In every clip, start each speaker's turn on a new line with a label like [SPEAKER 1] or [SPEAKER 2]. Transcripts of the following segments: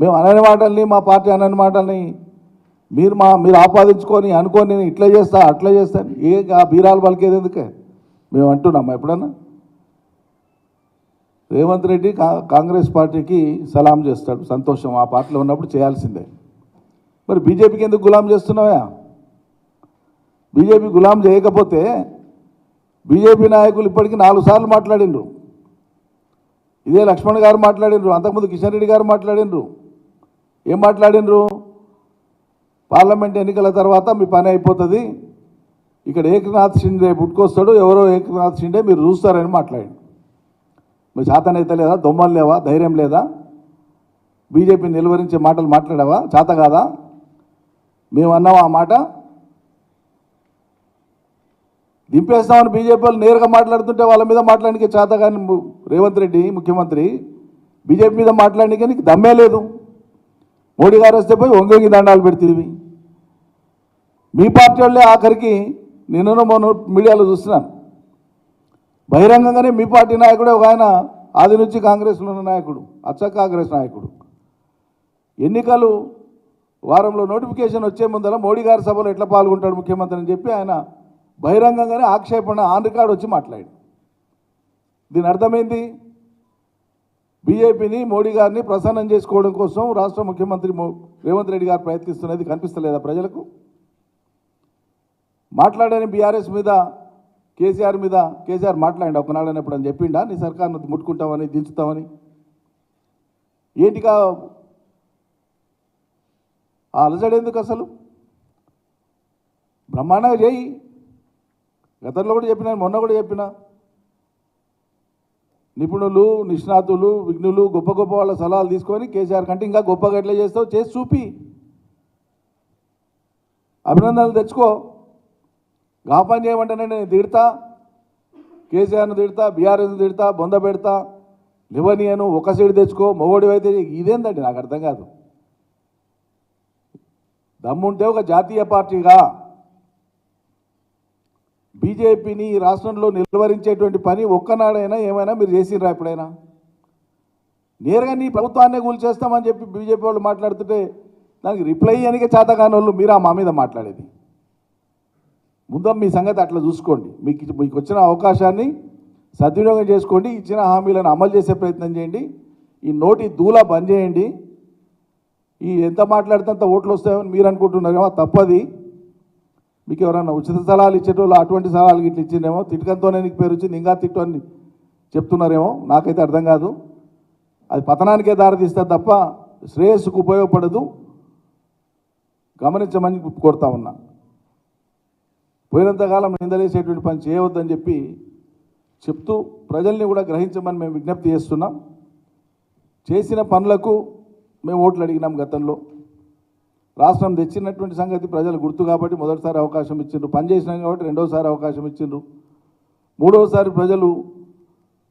[SPEAKER 1] మేము అనని మాటల్ని, మా పార్టీ అనని మాటల్ని మీరు ఆపాదించుకొని అనుకొని నేను ఇట్లా చేస్తా అట్లా చేస్తాను ఆ బీరాలు పలికేది ఎందుకే మేము అంటున్నామా ఎప్పుడన్నా? రేవంత్ రెడ్డి కాంగ్రెస్ పార్టీకి సలాం చేస్తాడు, సంతోషం, ఆ పార్టీలో ఉన్నప్పుడు చేయాల్సిందే. మరి బీజేపీకి ఎందుకు గులాం చేస్తున్నావా? బీజేపీ గులాం చేయకపోతే బీజేపీ నాయకులు ఇప్పటికీ 4 సార్లు మాట్లాడిండ్రు. ఇదే లక్ష్మణ్ గారు మాట్లాడిండ్రు, అంతకుముందు కిషన్ రెడ్డి గారు మాట్లాడిండ్రు. ఏం మాట్లాడిండ్రు? పార్లమెంట్ ఎన్నికల తర్వాత మీ పని అయిపోతుంది, ఇక్కడ ఏకనాథ్ షిండే పుట్టుకొస్తాడు, ఎవరో ఏకనాథ్ షిండే మీరు చూస్తారని మాట్లాడిండు. మరి చేతనైతే లేదా? దొమ్మలు లేవా? ధైర్యం లేదా? బీజేపీని నిలువరించే మాటలు మాట్లాడావా? చేత కాదా? మేము అన్నావా ఆ మాట? దింపేస్తామని బీజేపీ వాళ్ళు నేరుగా మాట్లాడుతుంటే వాళ్ళ మీద మాట్లాడడానికి చేత కానీ రేవంత్ రెడ్డి ముఖ్యమంత్రి బీజేపీ మీద మాట్లాడడానికి నీకు దమ్మే లేదు. మోడీ గారు వస్తే పోయి ఒంగొంగి దండాలు పెడుతుంది. మీ పార్టీ వాళ్ళే ఆఖరికి నిన్న మొన్న మీడియాలో చూస్తున్నాను, బహిరంగంగానే మీ పార్టీ నాయకుడే ఒక ఆయన ఆది నుంచి కాంగ్రెస్లో ఉన్న నాయకుడు, అచ్చ కాంగ్రెస్ నాయకుడు, ఎన్నికలు వారంలో నోటిఫికేషన్ వచ్చే ముందర మోడీ గారి సభలో ఎట్లా పాల్గొంటాడు ముఖ్యమంత్రి అని చెప్పి ఆయన బహిరంగంగానే ఆక్షేపణ ఆన్ రికార్డు వచ్చి మాట్లాడాడు. దీని అర్థమైంది, బీజేపీని మోడీ గారిని ప్రసన్నం చేసుకోవడం కోసం రాష్ట్ర ముఖ్యమంత్రి రేవంత్ రెడ్డి గారు ప్రయత్నిస్తున్నది కనిపిస్తలేదా ప్రజలకు? మాట్లాడని బీఆర్ఎస్ మీద కేసీఆర్ మాట్లాడి ఒకనాడనప్పుడు అని చెప్పిండా నీ సర్కార్ను ముట్టుకుంటామని దించుతామని? ఏంటిగా ఆ అలజడి ఎందుకు అసలు? బ్రహ్మాండంగా చేయి. గతంలో కూడా చెప్పినా, మొన్న కూడా చెప్పినా, నిపుణులు, నిష్ణాతులు, విఘ్నులు, గొప్ప గొప్ప వాళ్ళ సలహాలు తీసుకొని కేసీఆర్ కంటే ఇంకా గొప్పగా ఎట్లా చేస్తావు చేసి చూపి అభినందనలు తెచ్చుకో. గాపని చేయమంటేనే నేను తిడతా, కేసీఆర్ను తిడతా, బీఆర్ఎస్ను తిడతా, బొంద పెడతా, లివనియను ఒక సైడ్ తెచ్చుకో, మొగోడి అయితే ఇదేందండి నాకు అర్థం కాదు. దమ్ముంటే ఒక జాతీయ పార్టీగా బీజేపీని ఈ రాష్ట్రంలో నిలువరించేటువంటి పని ఒక్కనాడైనా ఏమైనా మీరు చేసిర్రా ఎప్పుడైనా? నేరుగా నీ ప్రభుత్వాన్నే కూల్చేస్తామని చెప్పి బీజేపీ వాళ్ళు మాట్లాడుతుంటే దానికి రిప్లై అనికే చేతగాని వాళ్ళు మీరా మా మీద మాట్లాడేది? ముందు మీ సంగతి అట్లా చూసుకోండి. మీకు వచ్చిన అవకాశాన్ని సద్వినియోగం చేసుకోండి, ఇచ్చిన హామీలను అమలు చేసే ప్రయత్నం చేయండి, ఈ నోటి దూల బంద్ చేయండి. ఈ ఎంత మాట్లాడితే అంత ఓట్లు వస్తాయని మీరు అనుకుంటున్నారేమో, తప్పది. మీకు ఎవరన్నా ఉచిత సలహాలు ఇచ్చేటోళ్ళు అటువంటి సలహాలు ఇట్లా ఇచ్చిందేమో, తిట్టకంతోనే నీకు పేరు వచ్చింది ఇంకా తిట్టు అని చెప్తున్నారేమో, నాకైతే అర్థం కాదు. అది పతనానికే దారితీస్తుంది తప్ప శ్రేయస్సుకు ఉపయోగపడదు, గమనించమని కోరుతా ఉన్నా. పోయినంతకాలం నిందలేసేటువంటి పని చేయవద్దని చెప్పి చెప్తూ ప్రజల్ని కూడా గ్రహించమని మేము విజ్ఞప్తి చేస్తున్నాం. చేసిన పనులకు మేము ఓట్లు అడిగినాం గతంలో. రాష్ట్రం తెచ్చినటువంటి సంగతి ప్రజలు గుర్తు కాబట్టి మొదటిసారి అవకాశం ఇచ్చిండ్రు, పని చేసినాం కాబట్టి రెండోసారి అవకాశం ఇచ్చిండ్రు, మూడోసారి ప్రజలు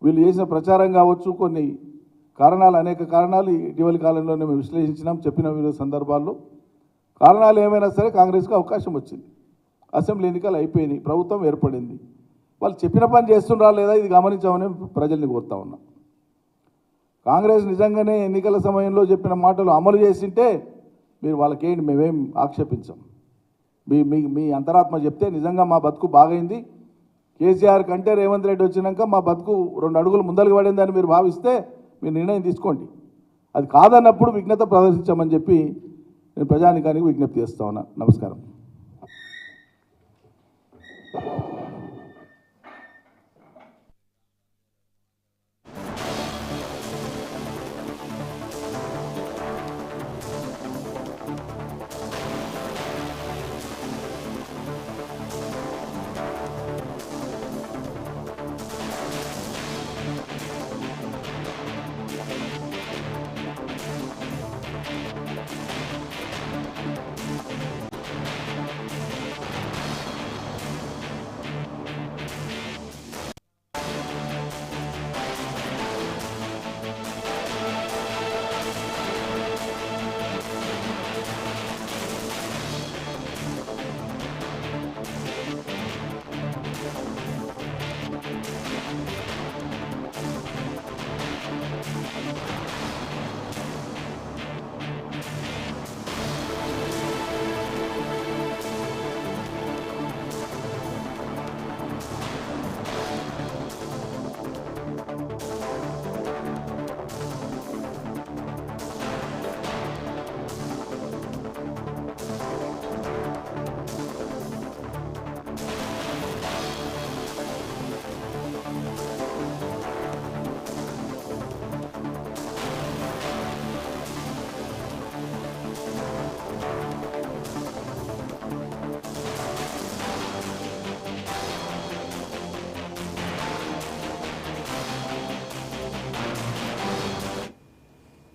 [SPEAKER 1] వీళ్ళు చేసిన ప్రచారం కావచ్చు, కొన్ని కారణాలు, అనేక కారణాలు ఇటీవలి కాలంలోనే మేము విశ్లేషించినాం, చెప్పిన వివిధ సందర్భాల్లో. కారణాలు ఏమైనా సరే కాంగ్రెస్కి అవకాశం వచ్చింది, అసెంబ్లీ ఎన్నికలు అయిపోయినాయి, ప్రభుత్వం ఏర్పడింది. వాళ్ళు చెప్పిన పని చేస్తుండ్రా లేదా ఇది గమనించామని ప్రజల్ని కోరుతా ఉన్నాం. కాంగ్రెస్ నిజంగానే ఎన్నికల సమయంలో చెప్పిన మాటలు అమలు చేసింటే మీరు వాళ్ళకేంటి మేమేం ఆక్షేపించాం. మీ అంతరాత్మ చెప్తే నిజంగా మా బతుకు బాగైంది, కేసీఆర్ కంటే రేవంత్ రెడ్డి వచ్చినాక మా బతుకు 2 అడుగులు ముందరకు పడిందని మీరు భావిస్తే మీరు నిర్ణయం తీసుకోండి. అది కాదన్నప్పుడు విఘ్నత ప్రదర్శించమని చెప్పి నేను ప్రజానికానికి విజ్ఞప్తి చేస్తా ఉన్నా. నమస్కారం.